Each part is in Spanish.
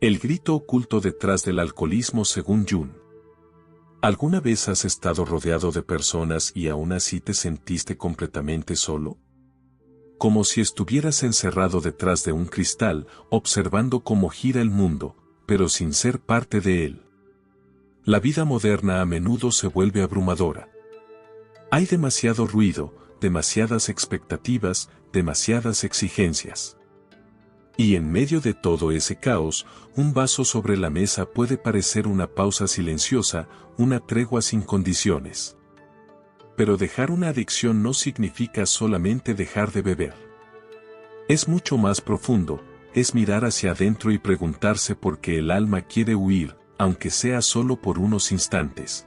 El grito oculto detrás del alcoholismo según Jung. ¿Alguna vez has estado rodeado de personas y aún así te sentiste completamente solo? Como si estuvieras encerrado detrás de un cristal, observando cómo gira el mundo, pero sin ser parte de él. La vida moderna a menudo se vuelve abrumadora. Hay demasiado ruido, demasiadas expectativas, demasiadas exigencias. Y en medio de todo ese caos, un vaso sobre la mesa puede parecer una pausa silenciosa, una tregua sin condiciones. Pero dejar una adicción no significa solamente dejar de beber. Es mucho más profundo, es mirar hacia adentro y preguntarse por qué el alma quiere huir, aunque sea solo por unos instantes.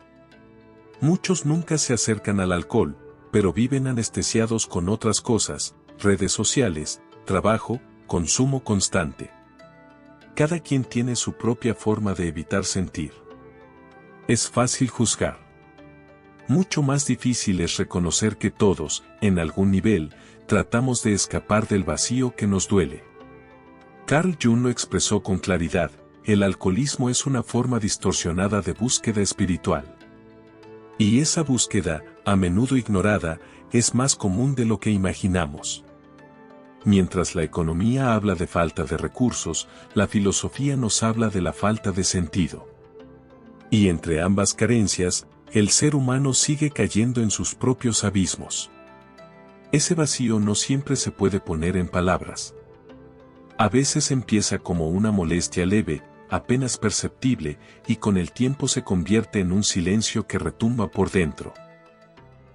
Muchos nunca se acercan al alcohol, pero viven anestesiados con otras cosas, redes sociales, trabajo, consumo constante. Cada quien tiene su propia forma de evitar sentir. Es fácil juzgar. Mucho más difícil es reconocer que todos, en algún nivel, tratamos de escapar del vacío que nos duele. Carl Jung lo expresó con claridad: el alcoholismo es una forma distorsionada de búsqueda espiritual. Y esa búsqueda, a menudo ignorada, es más común de lo que imaginamos. Mientras la economía habla de falta de recursos, la filosofía nos habla de la falta de sentido. Y entre ambas carencias, el ser humano sigue cayendo en sus propios abismos. Ese vacío no siempre se puede poner en palabras. A veces empieza como una molestia leve, apenas perceptible, y con el tiempo se convierte en un silencio que retumba por dentro.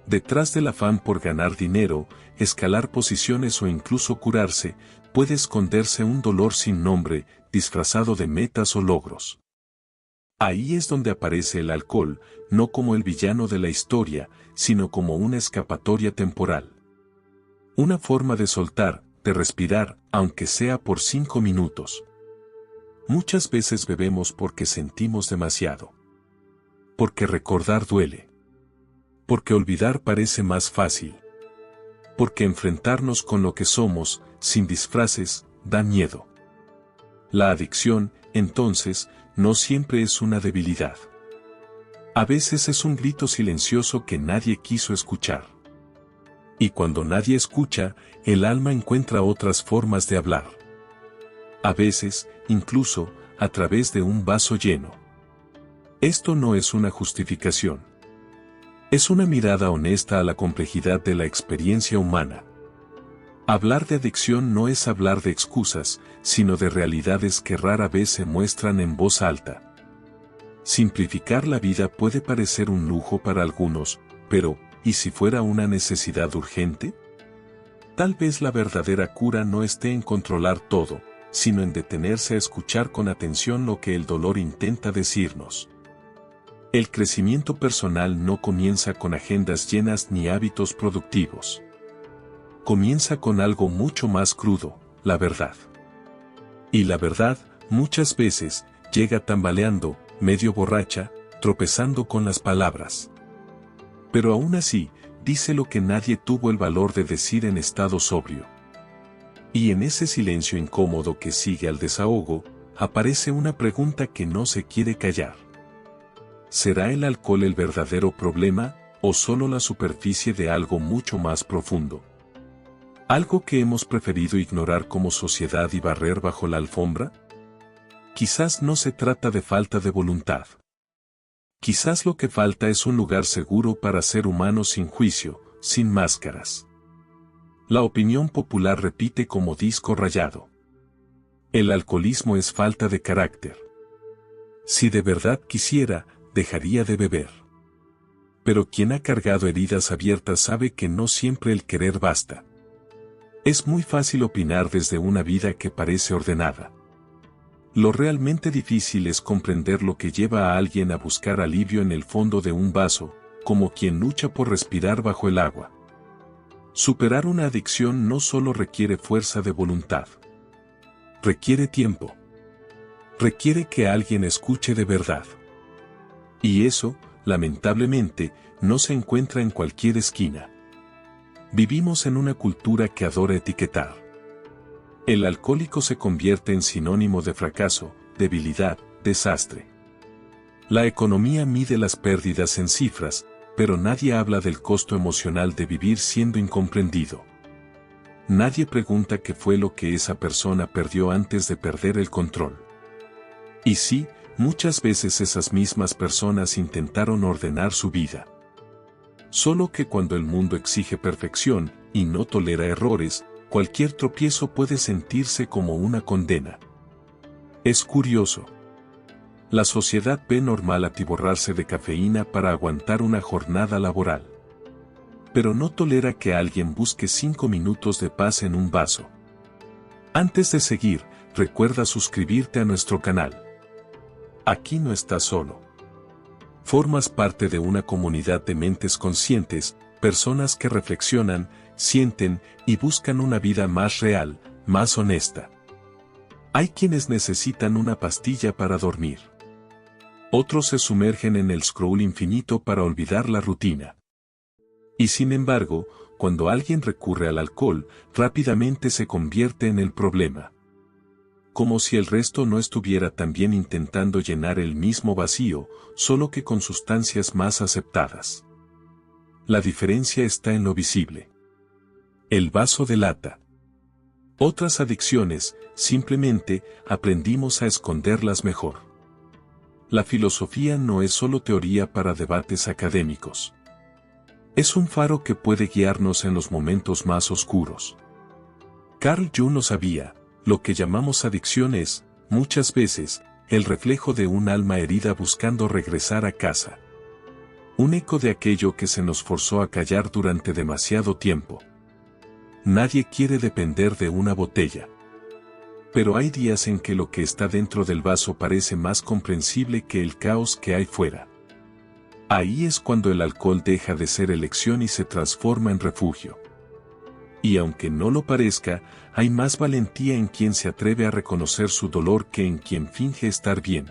Detrás del afán por ganar dinero, escalar posiciones o incluso curarse, puede esconderse un dolor sin nombre, disfrazado de metas o logros. Ahí es donde aparece el alcohol, no como el villano de la historia, sino como una escapatoria temporal. Una forma de soltar, de respirar, aunque sea por 5 minutos. Muchas veces bebemos porque sentimos demasiado. Porque recordar duele. Porque olvidar parece más fácil. Porque enfrentarnos con lo que somos, sin disfraces, da miedo. La adicción, entonces, no siempre es una debilidad. A veces es un grito silencioso que nadie quiso escuchar. Y cuando nadie escucha, el alma encuentra otras formas de hablar. A veces, incluso, a través de un vaso lleno. Esto no es una justificación. Es una mirada honesta a la complejidad de la experiencia humana. Hablar de adicción no es hablar de excusas, sino de realidades que rara vez se muestran en voz alta. Simplificar la vida puede parecer un lujo para algunos, pero, ¿y si fuera una necesidad urgente? Tal vez la verdadera cura no esté en controlar todo, sino en detenerse a escuchar con atención lo que el dolor intenta decirnos. El crecimiento personal no comienza con agendas llenas ni hábitos productivos. Comienza con algo mucho más crudo, la verdad. Y la verdad, muchas veces, llega tambaleando, medio borracha, tropezando con las palabras. Pero aún así, dice lo que nadie tuvo el valor de decir en estado sobrio. Y en ese silencio incómodo que sigue al desahogo, aparece una pregunta que no se quiere callar. ¿Será el alcohol el verdadero problema, o solo la superficie de algo mucho más profundo? ¿Algo que hemos preferido ignorar como sociedad y barrer bajo la alfombra? Quizás no se trata de falta de voluntad. Quizás lo que falta es un lugar seguro para ser humanos sin juicio, sin máscaras. La opinión popular repite como disco rayado. El alcoholismo es falta de carácter. Si de verdad quisiera, dejaría de beber. Pero quien ha cargado heridas abiertas sabe que no siempre el querer basta. Es muy fácil opinar desde una vida que parece ordenada. Lo realmente difícil es comprender lo que lleva a alguien a buscar alivio en el fondo de un vaso, como quien lucha por respirar bajo el agua. Superar una adicción no solo requiere fuerza de voluntad. Requiere tiempo. Requiere que alguien escuche de verdad. Y eso, lamentablemente, no se encuentra en cualquier esquina. Vivimos en una cultura que adora etiquetar. El alcohólico se convierte en sinónimo de fracaso, debilidad, desastre. La economía mide las pérdidas en cifras, pero nadie habla del costo emocional de vivir siendo incomprendido. Nadie pregunta qué fue lo que esa persona perdió antes de perder el control. Y sí, muchas veces esas mismas personas intentaron ordenar su vida. Solo que cuando el mundo exige perfección y no tolera errores, cualquier tropiezo puede sentirse como una condena. Es curioso. La sociedad ve normal atiborrarse de cafeína para aguantar una jornada laboral. Pero no tolera que alguien busque 5 minutos de paz en un vaso. Antes de seguir, recuerda suscribirte a nuestro canal. Aquí no estás solo. Formas parte de una comunidad de mentes conscientes, personas que reflexionan, sienten y buscan una vida más real, más honesta. Hay quienes necesitan una pastilla para dormir. Otros se sumergen en el scroll infinito para olvidar la rutina. Y sin embargo, cuando alguien recurre al alcohol, rápidamente se convierte en el problema. Como si el resto no estuviera también intentando llenar el mismo vacío, solo que con sustancias más aceptadas. La diferencia está en lo visible. El vaso delata. Otras adicciones, simplemente, aprendimos a esconderlas mejor. La filosofía no es solo teoría para debates académicos. Es un faro que puede guiarnos en los momentos más oscuros. Carl Jung lo sabía, lo que llamamos adicción es, muchas veces, el reflejo de un alma herida buscando regresar a casa. Un eco de aquello que se nos forzó a callar durante demasiado tiempo. Nadie quiere depender de una botella. Pero hay días en que lo que está dentro del vaso parece más comprensible que el caos que hay fuera. Ahí es cuando el alcohol deja de ser elección y se transforma en refugio. Y aunque no lo parezca, hay más valentía en quien se atreve a reconocer su dolor que en quien finge estar bien.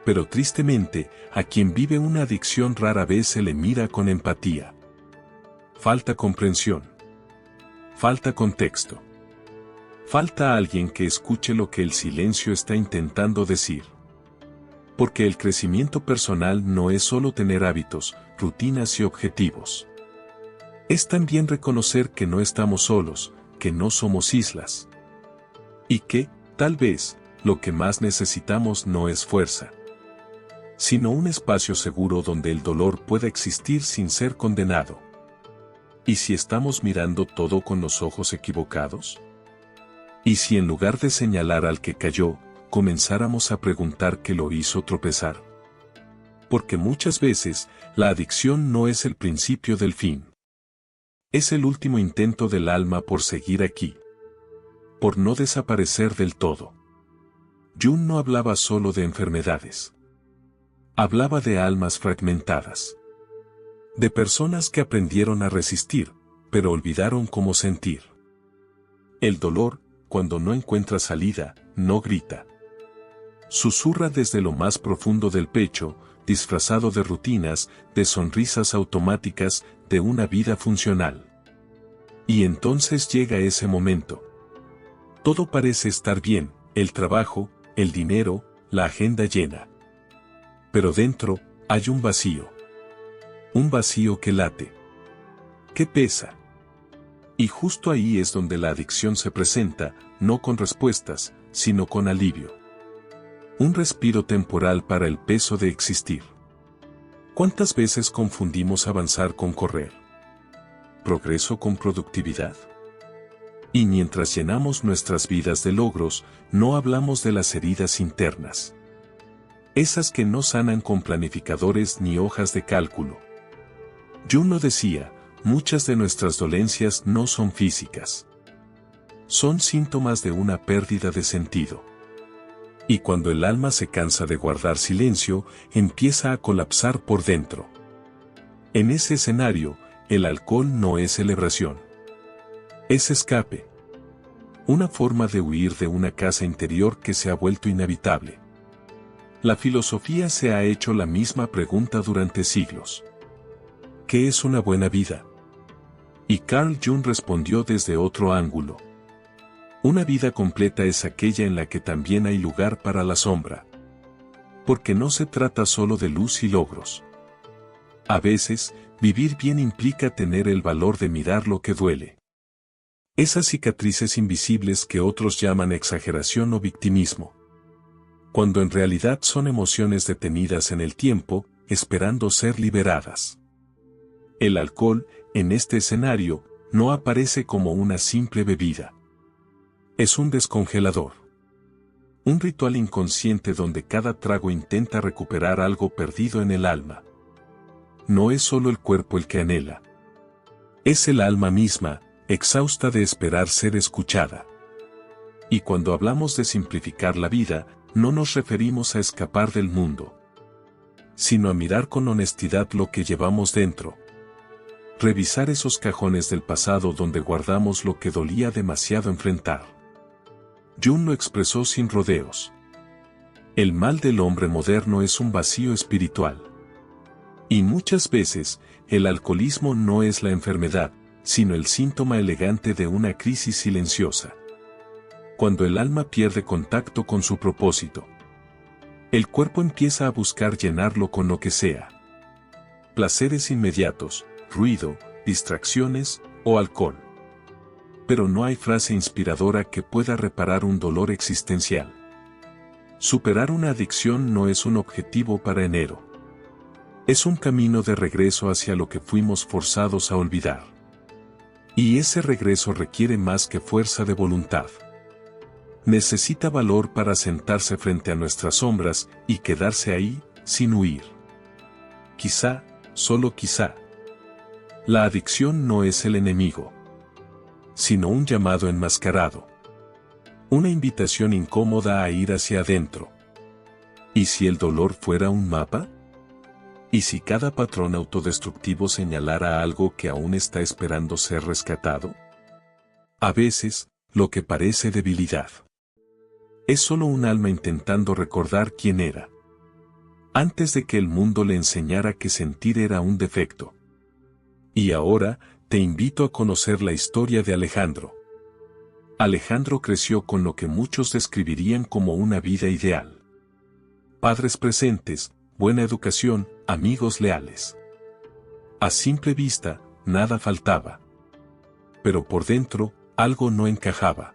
Pero tristemente, a quien vive una adicción rara vez se le mira con empatía. Falta comprensión. Falta contexto. Falta alguien que escuche lo que el silencio está intentando decir. Porque el crecimiento personal no es solo tener hábitos, rutinas y objetivos. Es también reconocer que no estamos solos, que no somos islas. Y que, tal vez, lo que más necesitamos no es fuerza, sino un espacio seguro donde el dolor pueda existir sin ser condenado. ¿Y si estamos mirando todo con los ojos equivocados? ¿Y si en lugar de señalar al que cayó, comenzáramos a preguntar qué lo hizo tropezar? Porque muchas veces, la adicción no es el principio del fin. Es el último intento del alma por seguir aquí. Por no desaparecer del todo. Jung no hablaba solo de enfermedades. Hablaba de almas fragmentadas. De personas que aprendieron a resistir, pero olvidaron cómo sentir. El dolor, cuando no encuentra salida, no grita. Susurra desde lo más profundo del pecho, disfrazado de rutinas, de sonrisas automáticas, de una vida funcional. Y entonces llega ese momento. Todo parece estar bien, el trabajo, el dinero, la agenda llena. Pero dentro, hay un vacío. Un vacío que late. Que pesa. Y justo ahí es donde la adicción se presenta, no con respuestas, sino con alivio. Un respiro temporal para el peso de existir. ¿Cuántas veces confundimos avanzar con correr? ¿Progreso con productividad? Y mientras llenamos nuestras vidas de logros, no hablamos de las heridas internas. Esas que no sanan con planificadores ni hojas de cálculo. Jung lo decía, muchas de nuestras dolencias no son físicas. Son síntomas de una pérdida de sentido. Y cuando el alma se cansa de guardar silencio, empieza a colapsar por dentro. En ese escenario, el alcohol no es celebración. Es escape. Una forma de huir de una casa interior que se ha vuelto inhabitable. La filosofía se ha hecho la misma pregunta durante siglos. ¿Qué es una buena vida? Y Carl Jung respondió desde otro ángulo. Una vida completa es aquella en la que también hay lugar para la sombra. Porque no se trata solo de luz y logros. A veces, vivir bien implica tener el valor de mirar lo que duele. Esas cicatrices invisibles que otros llaman exageración o victimismo. Cuando en realidad son emociones detenidas en el tiempo, esperando ser liberadas. El alcohol, en este escenario, no aparece como una simple bebida. Es un descongelador. Un ritual inconsciente donde cada trago intenta recuperar algo perdido en el alma. No es solo el cuerpo el que anhela. Es el alma misma, exhausta de esperar ser escuchada. Y cuando hablamos de simplificar la vida, no nos referimos a escapar del mundo, sino a mirar con honestidad lo que llevamos dentro. Revisar esos cajones del pasado donde guardamos lo que dolía demasiado enfrentar. Jung lo expresó sin rodeos. El mal del hombre moderno es un vacío espiritual. Y muchas veces, el alcoholismo no es la enfermedad, sino el síntoma elegante de una crisis silenciosa. Cuando el alma pierde contacto con su propósito, el cuerpo empieza a buscar llenarlo con lo que sea. Placeres inmediatos, ruido, distracciones o alcohol. Pero no hay frase inspiradora que pueda reparar un dolor existencial. Superar una adicción no es un objetivo para enero. Es un camino de regreso hacia lo que fuimos forzados a olvidar. Y ese regreso requiere más que fuerza de voluntad. Necesita valor para sentarse frente a nuestras sombras y quedarse ahí, sin huir. Quizá, solo quizá, la adicción no es el enemigo, sino un llamado enmascarado. Una invitación incómoda a ir hacia adentro. ¿Y si el dolor fuera un mapa? ¿Y si cada patrón autodestructivo señalara algo que aún está esperando ser rescatado? A veces, lo que parece debilidad es solo un alma intentando recordar quién era, antes de que el mundo le enseñara que sentir era un defecto. Y ahora, te invito a conocer la historia de Alejandro. Alejandro creció con lo que muchos describirían como una vida ideal. Padres presentes, buena educación, amigos leales. A simple vista, nada faltaba. Pero por dentro, algo no encajaba.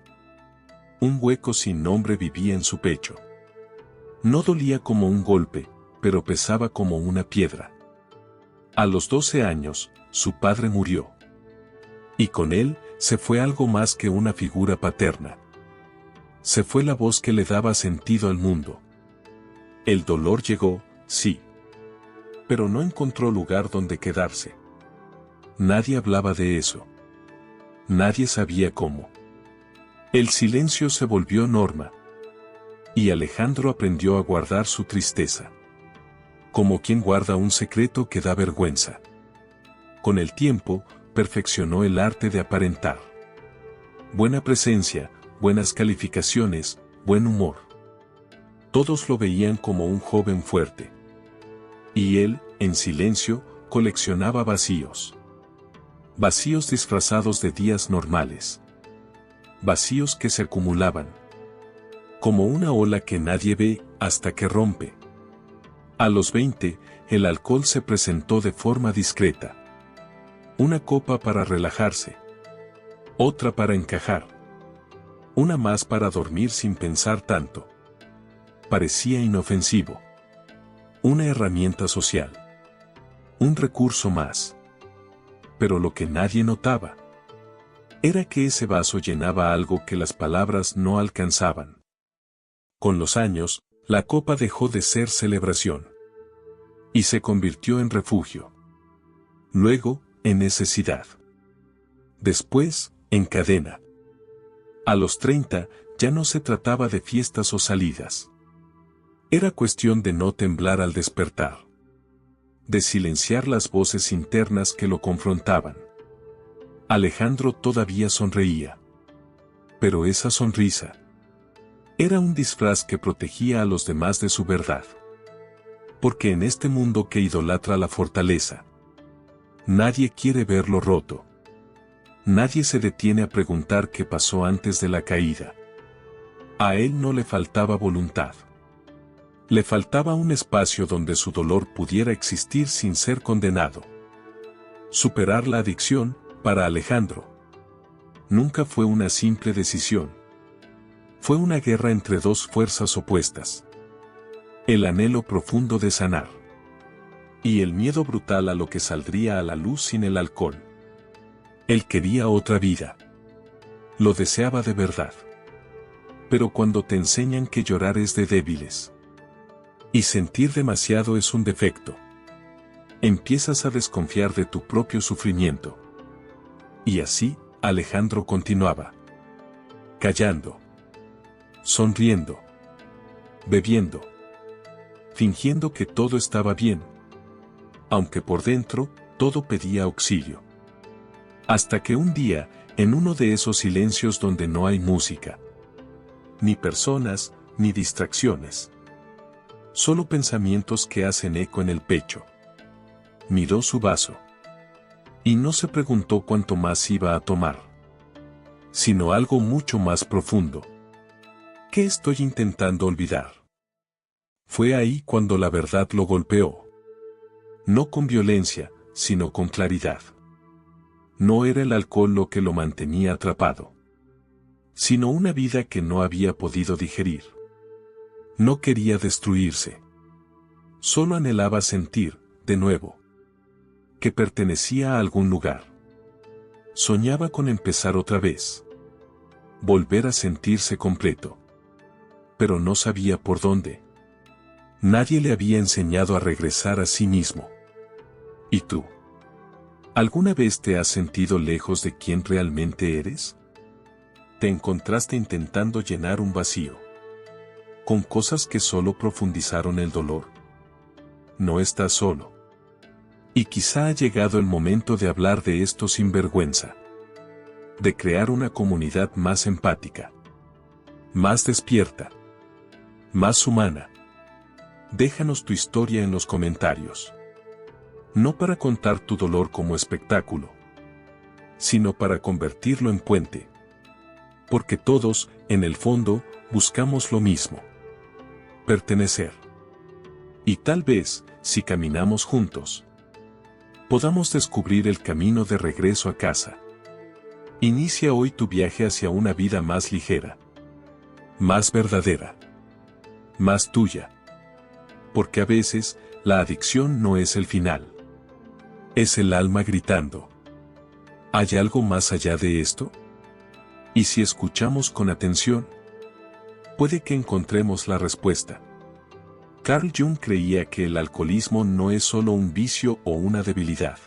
Un hueco sin nombre vivía en su pecho. No dolía como un golpe, pero pesaba como una piedra. A los 12 años, su padre murió. Y con él, se fue algo más que una figura paterna. Se fue la voz que le daba sentido al mundo. El dolor llegó, sí. Pero no encontró lugar donde quedarse. Nadie hablaba de eso. Nadie sabía cómo. El silencio se volvió norma. Y Alejandro aprendió a guardar su tristeza. Como quien guarda un secreto que da vergüenza. Con el tiempo, perfeccionó el arte de aparentar. Buena presencia, buenas calificaciones, buen humor. Todos lo veían como un joven fuerte. Y él, en silencio, coleccionaba vacíos. Vacíos disfrazados de días normales. Vacíos que se acumulaban. Como una ola que nadie ve hasta que rompe. A los 20, el alcohol se presentó de forma discreta. Una copa para relajarse. Otra para encajar. Una más para dormir sin pensar tanto. Parecía inofensivo. Una herramienta social. Un recurso más. Pero lo que nadie notaba era que ese vaso llenaba algo que las palabras no alcanzaban. Con los años, la copa dejó de ser celebración. Y se convirtió en refugio. Luego, en necesidad. Después, en cadena. A los 30, ya no se trataba de fiestas o salidas. Era cuestión de no temblar al despertar. De silenciar las voces internas que lo confrontaban. Alejandro todavía sonreía. Pero esa sonrisa era un disfraz que protegía a los demás de su verdad. Porque en este mundo que idolatra la fortaleza, nadie quiere verlo roto. Nadie se detiene a preguntar qué pasó antes de la caída. A él no le faltaba voluntad. Le faltaba un espacio donde su dolor pudiera existir sin ser condenado. Superar la adicción, para Alejandro, nunca fue una simple decisión. Fue una guerra entre dos fuerzas opuestas. El anhelo profundo de sanar. Y el miedo brutal a lo que saldría a la luz sin el alcohol. Él quería otra vida. Lo deseaba de verdad. Pero cuando te enseñan que llorar es de débiles y sentir demasiado es un defecto, empiezas a desconfiar de tu propio sufrimiento. Y así, Alejandro continuaba. Callando. Sonriendo. Bebiendo. Fingiendo que todo estaba bien. Aunque por dentro, todo pedía auxilio. Hasta que un día, en uno de esos silencios donde no hay música, ni personas, ni distracciones, solo pensamientos que hacen eco en el pecho, miró su vaso. Y no se preguntó cuánto más iba a tomar, sino algo mucho más profundo. ¿Qué estoy intentando olvidar? Fue ahí cuando la verdad lo golpeó. No con violencia, sino con claridad. No era el alcohol lo que lo mantenía atrapado, sino una vida que no había podido digerir. No quería destruirse. Solo anhelaba sentir, de nuevo, que pertenecía a algún lugar. Soñaba con empezar otra vez. Volver a sentirse completo. Pero no sabía por dónde. Nadie le había enseñado a regresar a sí mismo. ¿Y tú? ¿Alguna vez te has sentido lejos de quién realmente eres? ¿Te encontraste intentando llenar un vacío con cosas que solo profundizaron el dolor? No estás solo. Y quizá ha llegado el momento de hablar de esto sin vergüenza. De crear una comunidad más empática, más despierta, más humana. Déjanos tu historia en los comentarios. No para contar tu dolor como espectáculo, sino para convertirlo en puente. Porque todos, en el fondo, buscamos lo mismo. Pertenecer. Y tal vez, si caminamos juntos, podamos descubrir el camino de regreso a casa. Inicia hoy tu viaje hacia una vida más ligera, más verdadera, más tuya. Porque a veces, la adicción no es el final. Es el alma gritando. ¿Hay algo más allá de esto? Y si escuchamos con atención, puede que encontremos la respuesta. Carl Jung creía que el alcoholismo no es solo un vicio o una debilidad.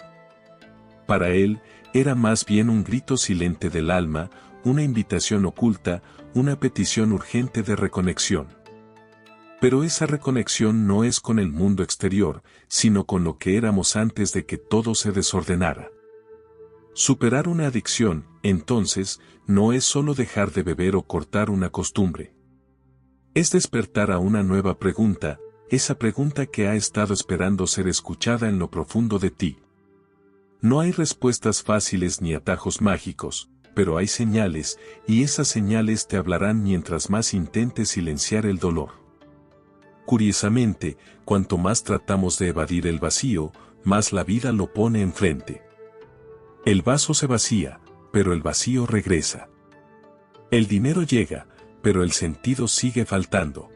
Para él, era más bien un grito silente del alma, una invitación oculta, una petición urgente de reconexión. Pero esa reconexión no es con el mundo exterior, sino con lo que éramos antes de que todo se desordenara. Superar una adicción, entonces, no es solo dejar de beber o cortar una costumbre. Es despertar a una nueva pregunta, esa pregunta que ha estado esperando ser escuchada en lo profundo de ti. No hay respuestas fáciles ni atajos mágicos, pero hay señales, y esas señales te hablarán mientras más intentes silenciar el dolor. Curiosamente, cuanto más tratamos de evadir el vacío, más la vida lo pone enfrente. El vaso se vacía, pero el vacío regresa. El dinero llega, pero el sentido sigue faltando.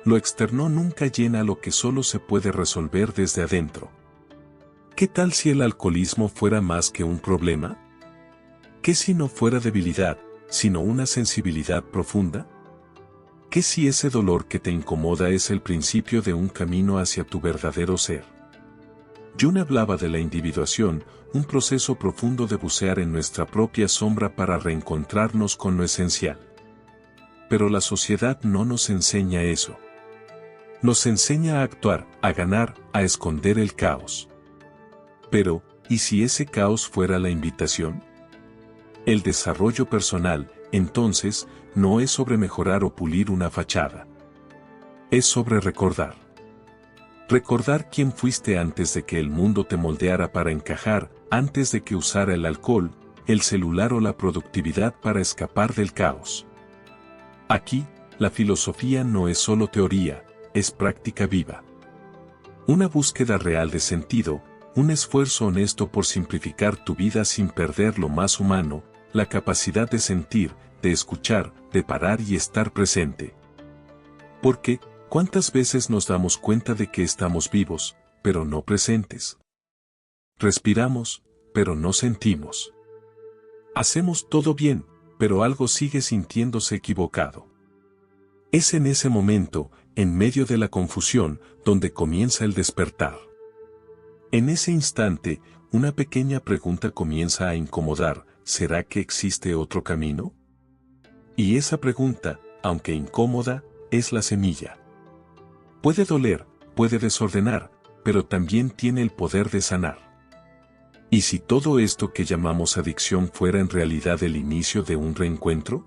Lo externo nunca llena lo que solo se puede resolver desde adentro. ¿Qué tal si el alcoholismo fuera más que un problema? ¿Qué si no fuera debilidad, sino una sensibilidad profunda? ¿Qué si ese dolor que te incomoda es el principio de un camino hacia tu verdadero ser? Jung hablaba de la individuación, un proceso profundo de bucear en nuestra propia sombra para reencontrarnos con lo esencial. Pero la sociedad no nos enseña eso. Nos enseña a actuar, a ganar, a esconder el caos. Pero, ¿y si ese caos fuera la invitación? El desarrollo personal, entonces, no es sobre mejorar o pulir una fachada. Es sobre recordar. Recordar quién fuiste antes de que el mundo te moldeara para encajar, antes de que usara el alcohol, el celular o la productividad para escapar del caos. Aquí, la filosofía no es solo teoría, es práctica viva. Una búsqueda real de sentido, un esfuerzo honesto por simplificar tu vida sin perder lo más humano, la capacidad de sentir, de escuchar, de parar y estar presente. Porque, ¿cuántas veces nos damos cuenta de que estamos vivos, pero no presentes? Respiramos, pero no sentimos. Hacemos todo bien, pero algo sigue sintiéndose equivocado. Es en ese momento, en medio de la confusión, donde comienza el despertar. En ese instante, una pequeña pregunta comienza a incomodar: ¿será que existe otro camino? Y esa pregunta, aunque incómoda, es la semilla. Puede doler, puede desordenar, pero también tiene el poder de sanar. ¿Y si todo esto que llamamos adicción fuera en realidad el inicio de un reencuentro?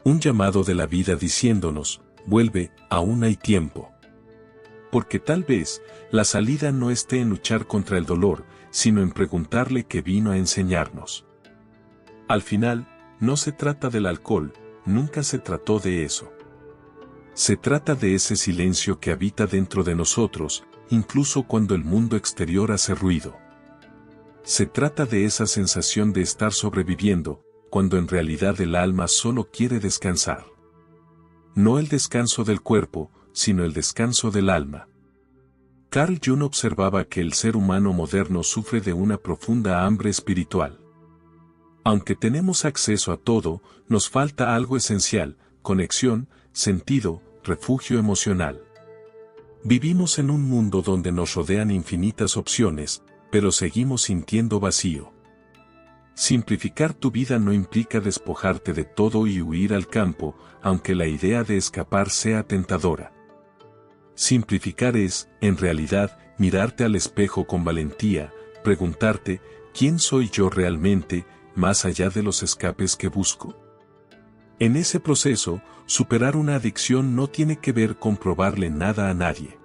Un llamado de la vida diciéndonos: vuelve, aún hay tiempo. Porque tal vez, la salida no esté en luchar contra el dolor, sino en preguntarle qué vino a enseñarnos. Al final, no se trata del alcohol, nunca se trató de eso. Se trata de ese silencio que habita dentro de nosotros, incluso cuando el mundo exterior hace ruido. Se trata de esa sensación de estar sobreviviendo, cuando en realidad el alma solo quiere descansar. No el descanso del cuerpo, sino el descanso del alma. Carl Jung observaba que el ser humano moderno sufre de una profunda hambre espiritual. Aunque tenemos acceso a todo, nos falta algo esencial: conexión, sentido, refugio emocional. Vivimos en un mundo donde nos rodean infinitas opciones, pero seguimos sintiendo vacío. Simplificar tu vida no implica despojarte de todo y huir al campo, aunque la idea de escapar sea tentadora. Simplificar es, en realidad, mirarte al espejo con valentía, preguntarte: ¿quién soy yo realmente, más allá de los escapes que busco? En ese proceso, superar una adicción no tiene que ver con probarle nada a nadie.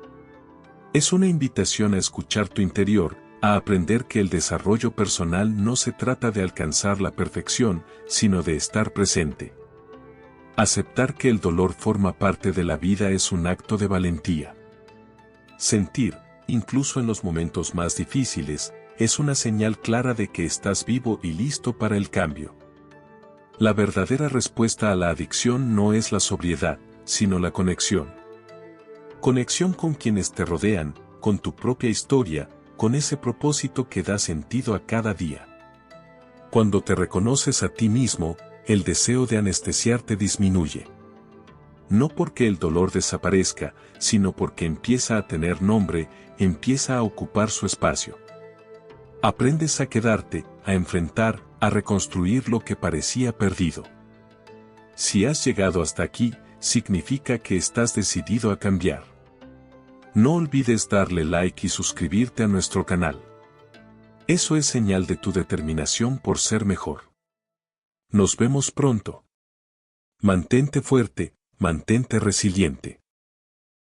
Es una invitación a escuchar tu interior, a aprender que el desarrollo personal no se trata de alcanzar la perfección, sino de estar presente. Aceptar que el dolor forma parte de la vida es un acto de valentía. Sentir, incluso en los momentos más difíciles, es una señal clara de que estás vivo y listo para el cambio. La verdadera respuesta a la adicción no es la sobriedad, sino la conexión. Conexión con quienes te rodean, con tu propia historia, con ese propósito que da sentido a cada día. Cuando te reconoces a ti mismo, el deseo de anestesiarte disminuye. No porque el dolor desaparezca, sino porque empieza a tener nombre, empieza a ocupar su espacio. Aprendes a quedarte, a enfrentar, a reconstruir lo que parecía perdido. Si has llegado hasta aquí, significa que estás decidido a cambiar. No olvides darle like y suscribirte a nuestro canal. Eso es señal de tu determinación por ser mejor. Nos vemos pronto. Mantente fuerte, mantente resiliente.